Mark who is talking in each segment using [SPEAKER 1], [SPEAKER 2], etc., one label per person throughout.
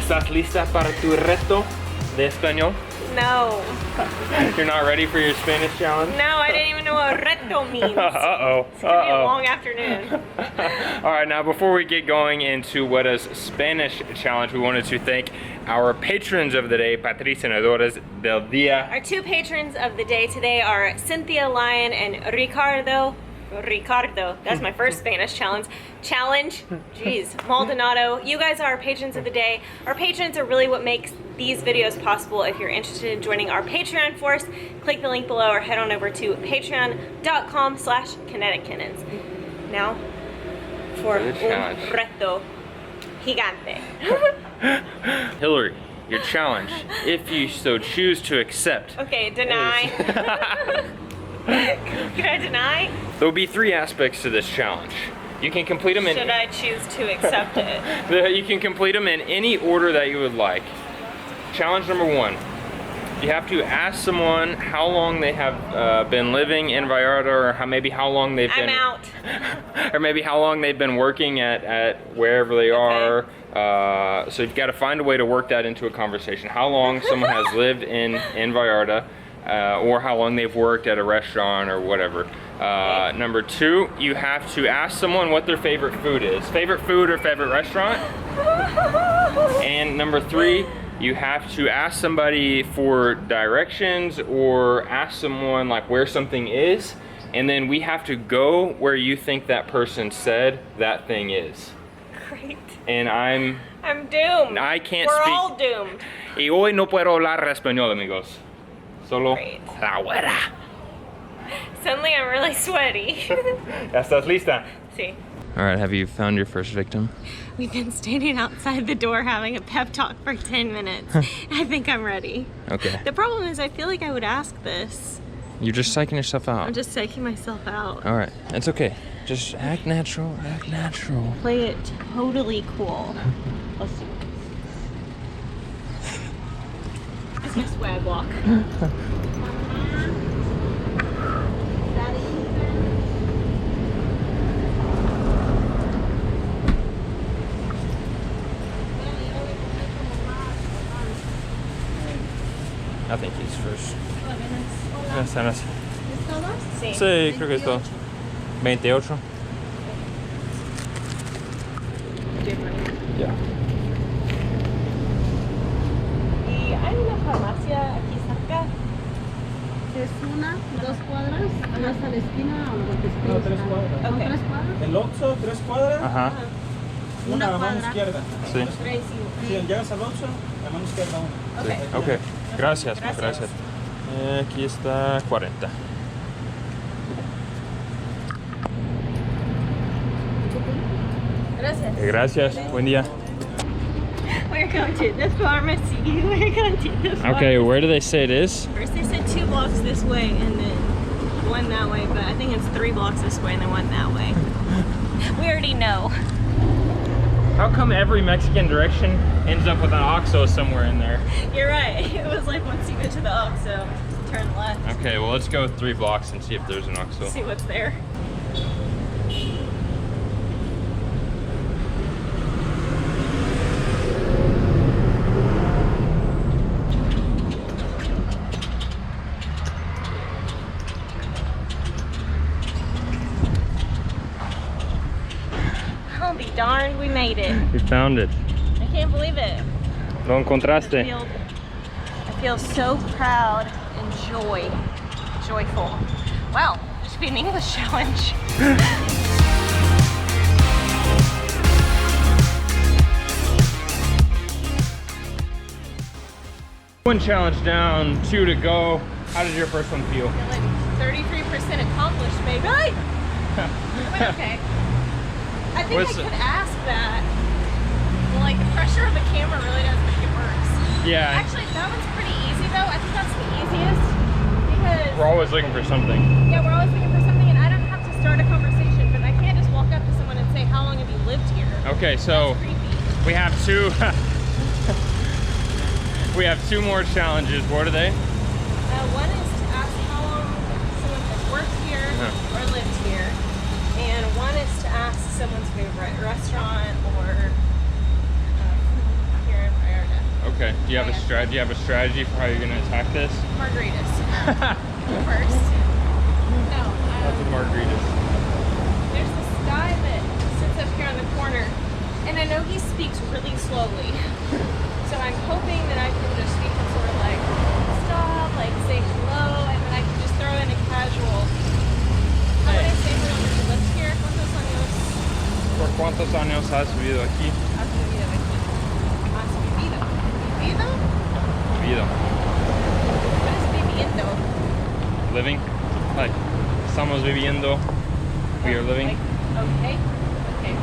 [SPEAKER 1] ¿Estás lista para tu reto de español?
[SPEAKER 2] No.
[SPEAKER 1] You're not ready for your Spanish challenge?
[SPEAKER 2] No, I didn't even know what reto means.
[SPEAKER 1] Uh-oh.
[SPEAKER 2] It's gonna be a long afternoon.
[SPEAKER 1] All right, now before we get going into what is Spanish challenge, we wanted to thank our patrons of the day, patrocinadores del día.
[SPEAKER 2] Our two patrons of the day today are Cynthia Lyon and Ricardo, that's my first Spanish challenge. Jeez, Maldonado. You guys are our patrons of the day. Our patrons are really what makes these videos possible. If you're interested in joining our Patreon force, click the link below or head on over to patreon.com/Kinetic Kennons. Now, for un reto gigante.
[SPEAKER 1] Hillary, your challenge, if you so choose to accept.
[SPEAKER 2] Okay, deny. Can I deny?
[SPEAKER 1] There will be three aspects to this challenge. You can complete them in...
[SPEAKER 2] Should I choose to accept it?
[SPEAKER 1] You can complete them in any order that you would like. Challenge number one. You have to ask someone how long they have been living in Vallarta, or maybe how long they've been...
[SPEAKER 2] I'm out.
[SPEAKER 1] Or maybe how long they've been working at wherever they are. So you've got to find a way to work that into a conversation. How long someone has lived in Vallarta. Or how long they've worked at a restaurant or whatever. Number two, you have to ask someone what their favorite food is. Favorite food or favorite restaurant. And number three, you have to ask somebody for directions or ask someone like where something is. And then we have to go where you think that person said that thing is.
[SPEAKER 2] Great.
[SPEAKER 1] And I'm
[SPEAKER 2] doomed.
[SPEAKER 1] I can't
[SPEAKER 2] speak.
[SPEAKER 1] We're
[SPEAKER 2] all doomed.
[SPEAKER 1] Y hoy no puedo hablar español, amigos. Solo la güera.
[SPEAKER 2] Suddenly I'm really sweaty.
[SPEAKER 1] ¿Ya estás lista?
[SPEAKER 2] Sí.
[SPEAKER 1] All right, have you found your first victim?
[SPEAKER 2] We've been standing outside the door having a pep talk for 10 minutes. I think I'm ready. Okay. The problem is I feel like I would ask this.
[SPEAKER 1] You're just psyching yourself out.
[SPEAKER 2] I'm just psyching myself out.
[SPEAKER 1] All right, it's okay. Just act natural, act natural.
[SPEAKER 2] Play it totally cool. Let's do it. It's my swag walk.
[SPEAKER 1] I think he's first. Gracias.
[SPEAKER 2] Sí.
[SPEAKER 1] Sí, creo que es todo. 28. Ya.
[SPEAKER 2] ¿Y hay una farmacia aquí cerca?
[SPEAKER 3] Es una, 2 cuadras, más a la esquina o lo que esquina.
[SPEAKER 4] No, 3 cuadras.
[SPEAKER 2] Okay.
[SPEAKER 3] 3 cuadras.
[SPEAKER 4] El Oxxo, 3 cuadras.
[SPEAKER 1] Ajá.
[SPEAKER 4] Una a la mano
[SPEAKER 3] cuadra.
[SPEAKER 4] izquierda.
[SPEAKER 1] Sí.
[SPEAKER 4] Si llegas al Oxxo, la mano izquierda una.
[SPEAKER 2] Okay.
[SPEAKER 1] Ok. Gracias, gracias. Aquí está 40.
[SPEAKER 2] Gracias.
[SPEAKER 1] Gracias. Buen día.
[SPEAKER 2] We're going to this pharmacy. We're going to this pharmacy.
[SPEAKER 1] Okay, where do they say it is?
[SPEAKER 2] First they said 2 blocks this way and then 1 that way, but I think it's 3 blocks this way and then 1 that way. We already know.
[SPEAKER 1] How come every Mexican direction ends up with an OXXO somewhere in there?
[SPEAKER 2] You're right. It was like once you get to the OXXO, turn left.
[SPEAKER 1] Okay, well let's go 3 blocks and see if there's an OXXO.
[SPEAKER 2] See what's there. I'll be darned, we made it.
[SPEAKER 1] You found it.
[SPEAKER 2] I can't believe it.
[SPEAKER 1] Lo encontraste.
[SPEAKER 2] I feel so proud and joyful. Wow, this should be an English challenge.
[SPEAKER 1] One challenge down, 2 to go. How did your first one feel?
[SPEAKER 2] You're like 33% accomplished, baby. It went okay. I think I could ask that. Well, like the pressure of the camera really does make it worse.
[SPEAKER 1] Yeah.
[SPEAKER 2] Actually, that one's pretty easy though. I think that's the easiest because
[SPEAKER 1] We're always looking for something.
[SPEAKER 2] yeah, we're always looking for something, and I don't have to start a conversation, but I can't just walk up to someone and say, "How long have you lived here?"
[SPEAKER 1] Okay, so
[SPEAKER 2] That's creepy.
[SPEAKER 1] we have 2. We have 2 more challenges. What are they?
[SPEAKER 2] One is to ask how long someone has worked here or lived here, and one is to ask someone's favorite restaurant or here in Vallarta.
[SPEAKER 1] do you have a strategy for how you're gonna attack this?
[SPEAKER 2] Margaritas. First. No.
[SPEAKER 1] Lots of margaritas.
[SPEAKER 2] There's this guy that sits up here on the corner, and I know he speaks really slowly. So I'm hoping that I can just speak and sort of like stop, like say hello, and then I can just throw in a casual. How would I say hello? Let's hear cuántos años
[SPEAKER 1] ¿Por cuántos años has vivido aquí?
[SPEAKER 2] has vivido aquí. Has vivido. ¿Vivido?
[SPEAKER 1] Vivido.
[SPEAKER 2] What is viviendo?
[SPEAKER 1] Living? Like, estamos viviendo. We are living.
[SPEAKER 2] Like, okay. Okay.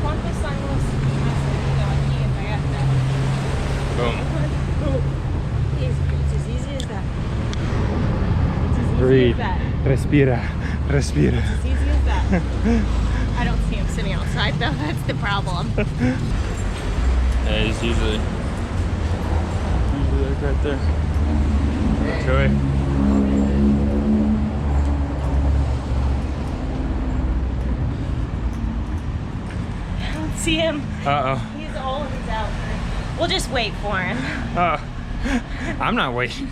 [SPEAKER 2] ¿Cuántos años has vivido aquí en Vallarta?
[SPEAKER 1] Boom.
[SPEAKER 3] It's as easy as that. It's as easy
[SPEAKER 1] Breathe.
[SPEAKER 3] as that.
[SPEAKER 1] Respira. Respira.
[SPEAKER 3] As easy as that.
[SPEAKER 2] I don't see him sitting outside though, that's the problem.
[SPEAKER 1] Yeah, he's usually like right there. Joey.
[SPEAKER 2] I don't see him.
[SPEAKER 1] Uh-oh.
[SPEAKER 2] He's always out. We'll just wait for him.
[SPEAKER 1] I'm not waiting.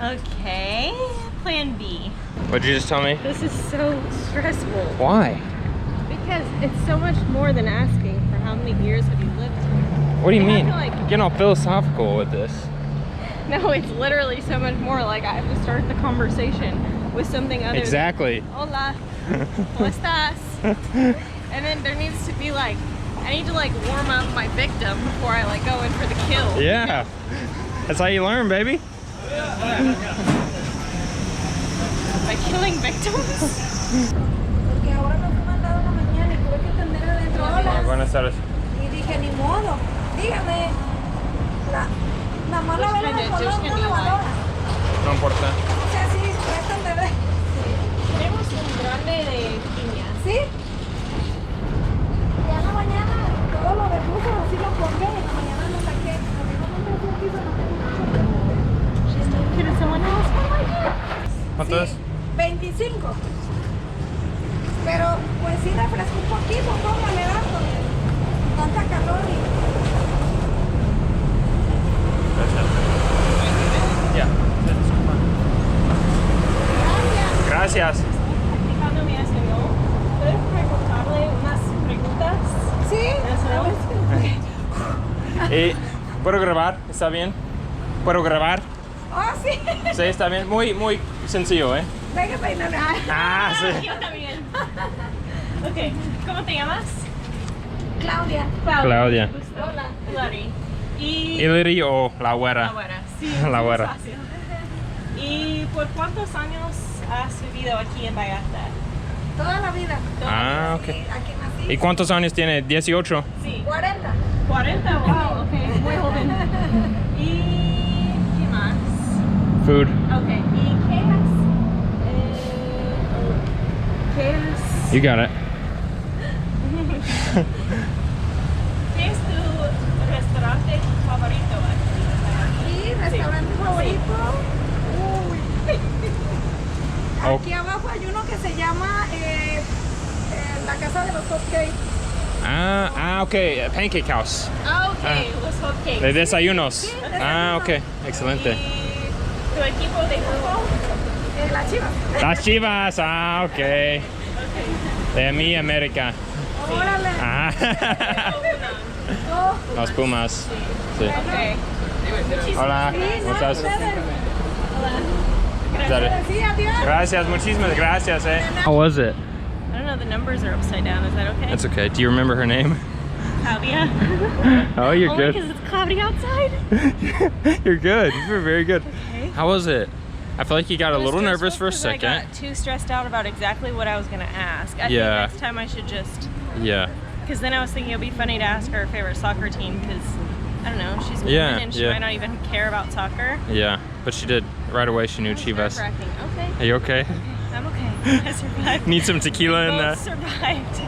[SPEAKER 2] Okay, plan B.
[SPEAKER 1] What'd you just tell me?
[SPEAKER 2] This is so stressful
[SPEAKER 1] Why?
[SPEAKER 2] because it's so much more than asking for how many years have you lived here.
[SPEAKER 1] What do you
[SPEAKER 2] I have
[SPEAKER 1] mean?
[SPEAKER 2] to, like-
[SPEAKER 1] Getting all philosophical with this.
[SPEAKER 2] No, it's literally so much more. Like I have to start the conversation with something other
[SPEAKER 1] Exactly.
[SPEAKER 2] than Hola, ¿cómo estás? And then there needs to be like, I need to like warm up my victim before I like go in for the kill.
[SPEAKER 1] Yeah. That's how you learn, baby.
[SPEAKER 2] By killing victims.
[SPEAKER 3] Porque ahora nos fue mandado en la mañana y tuve que atender adentro. Hola.
[SPEAKER 1] Buenas tardes.
[SPEAKER 3] Y dije, ni modo. Dígame. La mala
[SPEAKER 2] Which
[SPEAKER 3] vela
[SPEAKER 2] kind
[SPEAKER 3] de
[SPEAKER 2] of
[SPEAKER 3] color
[SPEAKER 2] juice
[SPEAKER 3] no
[SPEAKER 2] can you
[SPEAKER 3] lavadora.
[SPEAKER 1] No importa.
[SPEAKER 3] O sea, sí, prestan de ver.
[SPEAKER 2] Tenemos un grande de piña.
[SPEAKER 3] ¿Sí? Ya en la mañana todo lo de dulces así lo colgué y en la mañana lo saqué. Porque no me fui aquí, no tengo mucho.
[SPEAKER 2] ¿Quieres someone else one like that?
[SPEAKER 1] ¿Cuánto es?
[SPEAKER 3] 25. Pero pues sí refresco un poquito, póngale algo. Tanta calor y...
[SPEAKER 1] Ya.
[SPEAKER 3] Gracias.
[SPEAKER 1] Gracias.
[SPEAKER 2] Practicando mi español. ¿Puedes preguntarle unas preguntas?
[SPEAKER 3] Sí.
[SPEAKER 1] ¿Puedo grabar? ¿Está bien? ¿Puedo grabar?
[SPEAKER 3] Oh, sí.
[SPEAKER 1] Sí, está bien. Muy, muy sencillo, ¿eh?
[SPEAKER 3] Venga, peiname.
[SPEAKER 1] Ah, sí.
[SPEAKER 2] Yo también. Ok, ¿cómo te llamas?
[SPEAKER 3] Claudia.
[SPEAKER 1] Claudia.
[SPEAKER 2] Hola. Hilary. Y...
[SPEAKER 1] Hilary o la güera.
[SPEAKER 2] La güera, sí.
[SPEAKER 1] La
[SPEAKER 2] es
[SPEAKER 1] güera.
[SPEAKER 2] fácil. ¿Y por cuántos años has vivido aquí en Vallarta?
[SPEAKER 3] Toda la vida.
[SPEAKER 1] Ah, ok.
[SPEAKER 3] Sí, aquí nací.
[SPEAKER 1] ¿Y cuántos años tiene? 18.
[SPEAKER 2] Sí.
[SPEAKER 3] 40.
[SPEAKER 2] 40, wow, ok, muy joven. ¿Y qué más?
[SPEAKER 1] Food.
[SPEAKER 2] Ok, ¿y qué es?
[SPEAKER 1] You got it.
[SPEAKER 2] ¿Qué es tu restaurante favorito aquí?
[SPEAKER 3] Sí, restaurante favorito. Uy.
[SPEAKER 1] Oh.
[SPEAKER 3] Aquí abajo hay uno que se llama la casa de los hotcakes.
[SPEAKER 1] Ok. Pancake House.
[SPEAKER 2] Ah, ok, los hotcakes.
[SPEAKER 1] De desayunos.
[SPEAKER 3] Sí,
[SPEAKER 1] Ah, ok. Excelente.
[SPEAKER 2] ¿Y tu equipo de fútbol?
[SPEAKER 3] Las Chivas.
[SPEAKER 1] Las Chivas. Ah, ok. De mi América.
[SPEAKER 3] Órale.
[SPEAKER 1] Ah.
[SPEAKER 3] Oh,
[SPEAKER 1] Los Pumas. Sí.
[SPEAKER 2] Ok.
[SPEAKER 1] Hola.
[SPEAKER 3] sí,
[SPEAKER 1] ¿Cómo
[SPEAKER 3] no,
[SPEAKER 1] estás?
[SPEAKER 3] ustedes.
[SPEAKER 1] Gracias.
[SPEAKER 3] Sí, adiós.
[SPEAKER 1] Gracias. Muchísimas gracias, eh. How was it?
[SPEAKER 2] I don't know, the numbers are upside down. Is that okay?
[SPEAKER 1] That's okay. Do you remember her name?
[SPEAKER 2] Claudia.
[SPEAKER 1] Oh, you're
[SPEAKER 2] Only
[SPEAKER 1] good.
[SPEAKER 2] because it's cloudy outside.
[SPEAKER 1] You're good. You were very good.
[SPEAKER 2] Okay.
[SPEAKER 1] How was it? I feel like you got a
[SPEAKER 2] It was
[SPEAKER 1] little nervous
[SPEAKER 2] stressful
[SPEAKER 1] for a
[SPEAKER 2] 'cause I
[SPEAKER 1] second.
[SPEAKER 2] got too stressed out about exactly what I was gonna ask. I
[SPEAKER 1] Yeah.
[SPEAKER 2] think next time I should just,
[SPEAKER 1] Yeah.
[SPEAKER 2] because then I was thinking it'd be funny to ask her favorite soccer team because I don't know, she's a
[SPEAKER 1] Yeah,
[SPEAKER 2] woman and she
[SPEAKER 1] yeah.
[SPEAKER 2] might not even care about soccer.
[SPEAKER 1] Yeah. But she did. Right away she knew
[SPEAKER 2] It's
[SPEAKER 1] Chivas.
[SPEAKER 2] nerve-wracking. Okay,
[SPEAKER 1] Are you okay?
[SPEAKER 2] I'm okay. I survived.
[SPEAKER 1] Need some tequila in
[SPEAKER 2] Both
[SPEAKER 1] that?
[SPEAKER 2] survived.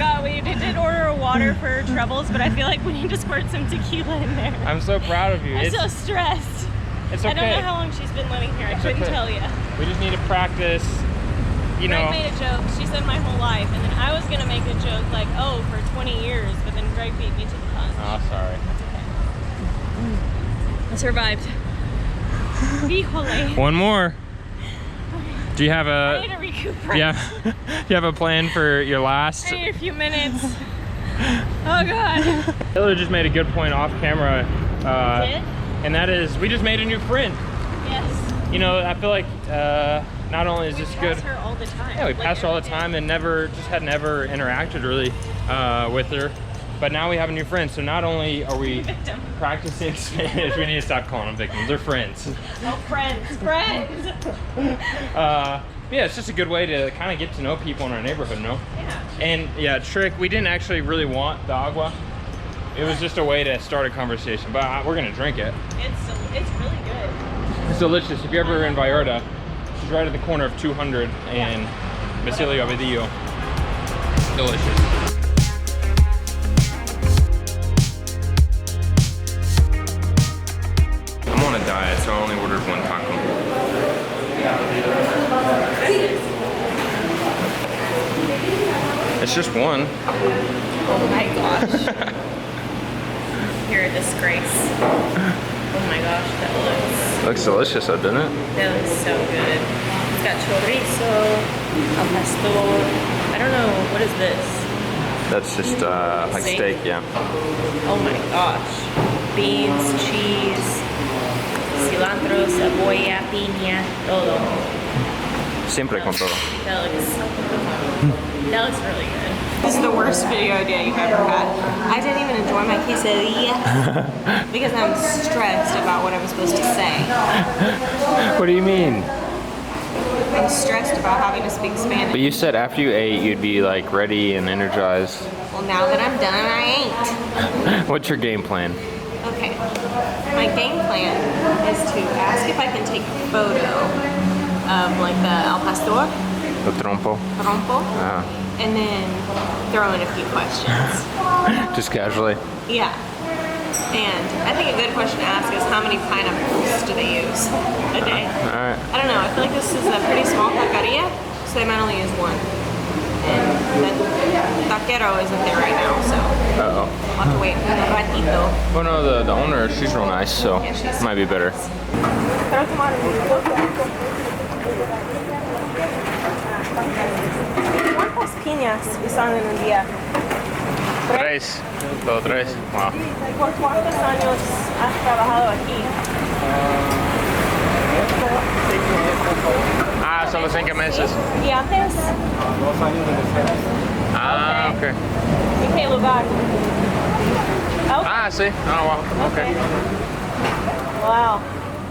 [SPEAKER 2] God, we did order a water for troubles, but I feel like we need to squirt some tequila in there.
[SPEAKER 1] I'm so proud of you.
[SPEAKER 2] I'm
[SPEAKER 1] It's,
[SPEAKER 2] so stressed.
[SPEAKER 1] it's
[SPEAKER 2] I don't know
[SPEAKER 1] okay.
[SPEAKER 2] how long she's been living here. I
[SPEAKER 1] It's
[SPEAKER 2] couldn't
[SPEAKER 1] okay.
[SPEAKER 2] tell you.
[SPEAKER 1] We just need to practice, you
[SPEAKER 2] Greg
[SPEAKER 1] know.
[SPEAKER 2] made a joke. She said my whole life, and then I was gonna make a joke like, "Oh, for 20 years," but then Greg beat me to the punch.
[SPEAKER 1] Oh, sorry.
[SPEAKER 2] That's okay. I survived. Híjole.
[SPEAKER 1] One more. Do you have
[SPEAKER 2] I need
[SPEAKER 1] a
[SPEAKER 2] to recuperate.
[SPEAKER 1] yeah? Do you have a plan for your last?
[SPEAKER 2] I need a few minutes. Oh God.
[SPEAKER 1] Taylor just made a good point off camera,
[SPEAKER 2] Did?
[SPEAKER 1] and that is we just made a new friend.
[SPEAKER 2] Yes.
[SPEAKER 1] You know, I feel like not only is this good.
[SPEAKER 2] We pass her all the time.
[SPEAKER 1] Yeah, we passed her all the time and had never interacted really with her. But now we have a new friend, so not only are we
[SPEAKER 2] Victim.
[SPEAKER 1] practicing Spanish, we need to stop calling them victims. They're friends.
[SPEAKER 2] Oh, friends, friends.
[SPEAKER 1] Yeah, it's just a good way to kind of get to know people in our neighborhood, no?
[SPEAKER 2] Yeah.
[SPEAKER 1] And yeah, trick, we didn't actually really want the agua. It was just a way to start a conversation, but we're gonna drink it.
[SPEAKER 2] It's really good.
[SPEAKER 1] It's delicious. If you're ever in Vallarta, she's right at the corner of 200 and Basilio Abadillo. Delicious. I'm on a diet, so I only ordered one taco. It's just one.
[SPEAKER 2] Oh my gosh. You're a disgrace. Oh my gosh, that
[SPEAKER 1] Looks delicious though, doesn't it?
[SPEAKER 2] looks so good. It's got chorizo, al pastor. I don't know, what is this?
[SPEAKER 1] That's just like steak, yeah.
[SPEAKER 2] Oh my gosh. Beans, cheese, cilantro, cebolla, piña, todo.
[SPEAKER 1] Siempre con todo.
[SPEAKER 2] That looks really good. This is the worst video idea you've ever had. I didn't even enjoy my quesadilla because I'm stressed about what I'm supposed to say.
[SPEAKER 1] What do you mean?
[SPEAKER 2] I'm stressed about having to speak Spanish.
[SPEAKER 1] But you said after you ate, you'd be like ready and energized.
[SPEAKER 2] Well, now that I'm done, I ain't.
[SPEAKER 1] What's your game plan?
[SPEAKER 2] Okay. My game plan is to ask if I can take a photo of like the al pastor,
[SPEAKER 1] The trompo?
[SPEAKER 2] trompo, and then throw in a few questions.
[SPEAKER 1] Just casually?
[SPEAKER 2] Yeah. And I think a good question to ask is how many pineapples do they use a day?
[SPEAKER 1] Alright.
[SPEAKER 2] I don't know. I feel like this is a pretty small taqueria, so they might only use one. And the taquero isn't there right now, so
[SPEAKER 1] Uh-oh.
[SPEAKER 2] I'll have to wait un ratito.
[SPEAKER 1] Well, no, the owner, she's real nice, so
[SPEAKER 2] Yeah, she's
[SPEAKER 1] might be better.
[SPEAKER 2] ¿Cuántas piñas usan en un día?
[SPEAKER 1] Tres. Todo tres. Wow.
[SPEAKER 2] ¿Por cuántos años has trabajado aquí?
[SPEAKER 1] Ah, solo 5 meses.
[SPEAKER 2] ¿Y antes?
[SPEAKER 4] 2 años de mesera.
[SPEAKER 1] Ah, okay.
[SPEAKER 2] ¿En qué lugar? Oh,
[SPEAKER 1] Ah, sí. Oh, wow. Okay.
[SPEAKER 2] wow.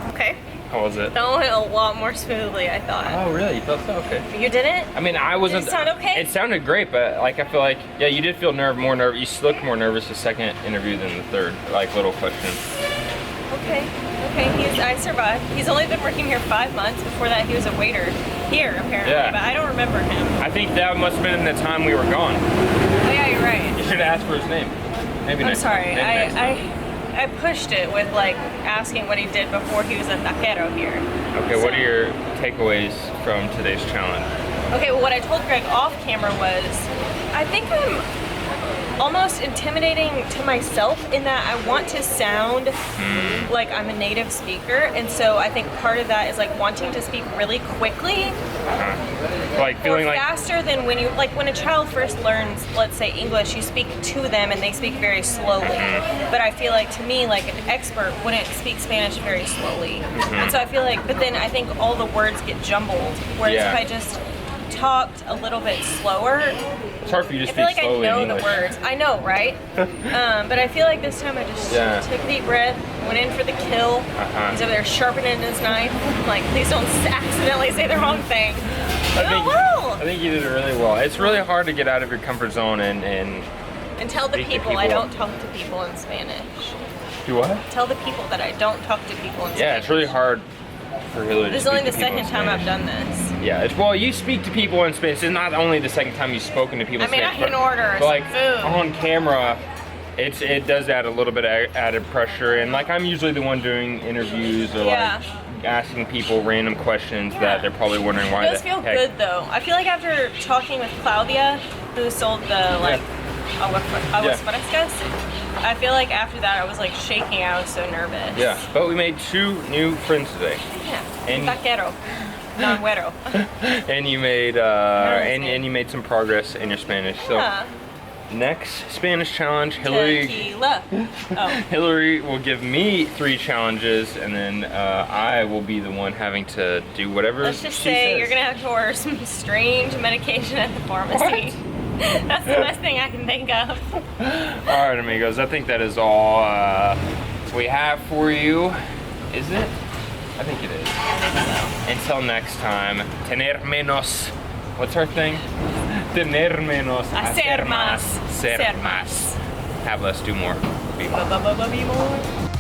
[SPEAKER 2] Okay.
[SPEAKER 1] How was it?
[SPEAKER 2] That went a lot more smoothly, I thought.
[SPEAKER 1] Oh, really? You felt so? Okay.
[SPEAKER 2] You didn't?
[SPEAKER 1] I mean, I wasn't.
[SPEAKER 2] Did it sound okay?
[SPEAKER 1] It sounded great, but like I feel like, yeah, you did feel more nervous. You looked more nervous the second interview than the third. Like little questions.
[SPEAKER 2] Okay. Okay. I survived. He's only been working here 5 months. Before that, he was a waiter here, apparently.
[SPEAKER 1] Yeah.
[SPEAKER 2] But I don't remember him.
[SPEAKER 1] I think that must have been in the time we were gone.
[SPEAKER 2] Oh yeah, you're right.
[SPEAKER 1] You should have asked for his name. Maybe
[SPEAKER 2] I'm
[SPEAKER 1] next
[SPEAKER 2] sorry.
[SPEAKER 1] time. Maybe next time.
[SPEAKER 2] I pushed it with like asking what he did before he was a taquero here.
[SPEAKER 1] Okay, what are your takeaways from today's challenge?
[SPEAKER 2] Okay, well, what I told Greg off camera was, I think I'm almost intimidating to myself in that I want to sound like I'm a native speaker, and so I think part of that is like wanting to speak really quickly.
[SPEAKER 1] Like feeling
[SPEAKER 2] or
[SPEAKER 1] like
[SPEAKER 2] faster than when you, like when a child first learns, let's say English, you speak to them and they speak very slowly. But I feel like to me, like an expert wouldn't speak Spanish very slowly. And so I feel like, but then I think all the words get jumbled. Whereas
[SPEAKER 1] Yeah.
[SPEAKER 2] if I just talked a little bit slower,
[SPEAKER 1] it's hard for you to
[SPEAKER 2] I feel
[SPEAKER 1] speak
[SPEAKER 2] like I
[SPEAKER 1] slowly
[SPEAKER 2] know
[SPEAKER 1] in
[SPEAKER 2] the
[SPEAKER 1] English.
[SPEAKER 2] words. I know, right? But I feel like this time I just took a deep breath, went in for the kill. He's over there sharpening his knife. I'm like, please don't accidentally say the wrong thing.
[SPEAKER 1] I think you did it really well. It's really hard to get out of your comfort zone and
[SPEAKER 2] tell the
[SPEAKER 1] speak to
[SPEAKER 2] people I
[SPEAKER 1] people.
[SPEAKER 2] don't talk to people in Spanish.
[SPEAKER 1] do what?
[SPEAKER 2] Tell the people that I don't talk to people in Spanish.
[SPEAKER 1] Yeah, it's really hard for Hillary to
[SPEAKER 2] This is
[SPEAKER 1] speak
[SPEAKER 2] only the
[SPEAKER 1] to people in
[SPEAKER 2] second time I've
[SPEAKER 1] Spanish.
[SPEAKER 2] done this.
[SPEAKER 1] Yeah, it's, well, you speak to people in Spanish. It's not only the second time you've spoken to people in
[SPEAKER 2] I mean, I
[SPEAKER 1] Spanish.
[SPEAKER 2] can order
[SPEAKER 1] but like
[SPEAKER 2] some food.
[SPEAKER 1] on camera, it does add a little bit of added pressure. And like I'm usually the one doing interviews or
[SPEAKER 2] Yeah.
[SPEAKER 1] like asking people random questions that they're probably wondering why
[SPEAKER 2] It does
[SPEAKER 1] the
[SPEAKER 2] feel
[SPEAKER 1] heck.
[SPEAKER 2] good though. I feel like after talking with Claudia, who sold the like aguas frescas. I feel like after that I was like shaking. I was so nervous.
[SPEAKER 1] Yeah, but we made 2 new friends today.
[SPEAKER 2] Yeah.
[SPEAKER 1] And-
[SPEAKER 2] Taquero. Non-güero.
[SPEAKER 1] And you made and you made some progress in your Spanish. So
[SPEAKER 2] Yeah.
[SPEAKER 1] next Spanish challenge, Hillary
[SPEAKER 2] Tequila. Oh.
[SPEAKER 1] Hillary will give me 3 challenges, and then I will be the one having to do whatever
[SPEAKER 2] Let's just
[SPEAKER 1] she
[SPEAKER 2] say
[SPEAKER 1] says.
[SPEAKER 2] you're gonna have to order some strange medication at the pharmacy. That's the best thing I can think of.
[SPEAKER 1] All right, amigos. I think that is all we have for you. Is it? I think it is. Until next time, tener menos. What's our thing? Tener menos.
[SPEAKER 2] Hacer más.
[SPEAKER 1] Ser
[SPEAKER 2] Ser
[SPEAKER 1] más. Have less, do more. Be more.
[SPEAKER 2] Be more.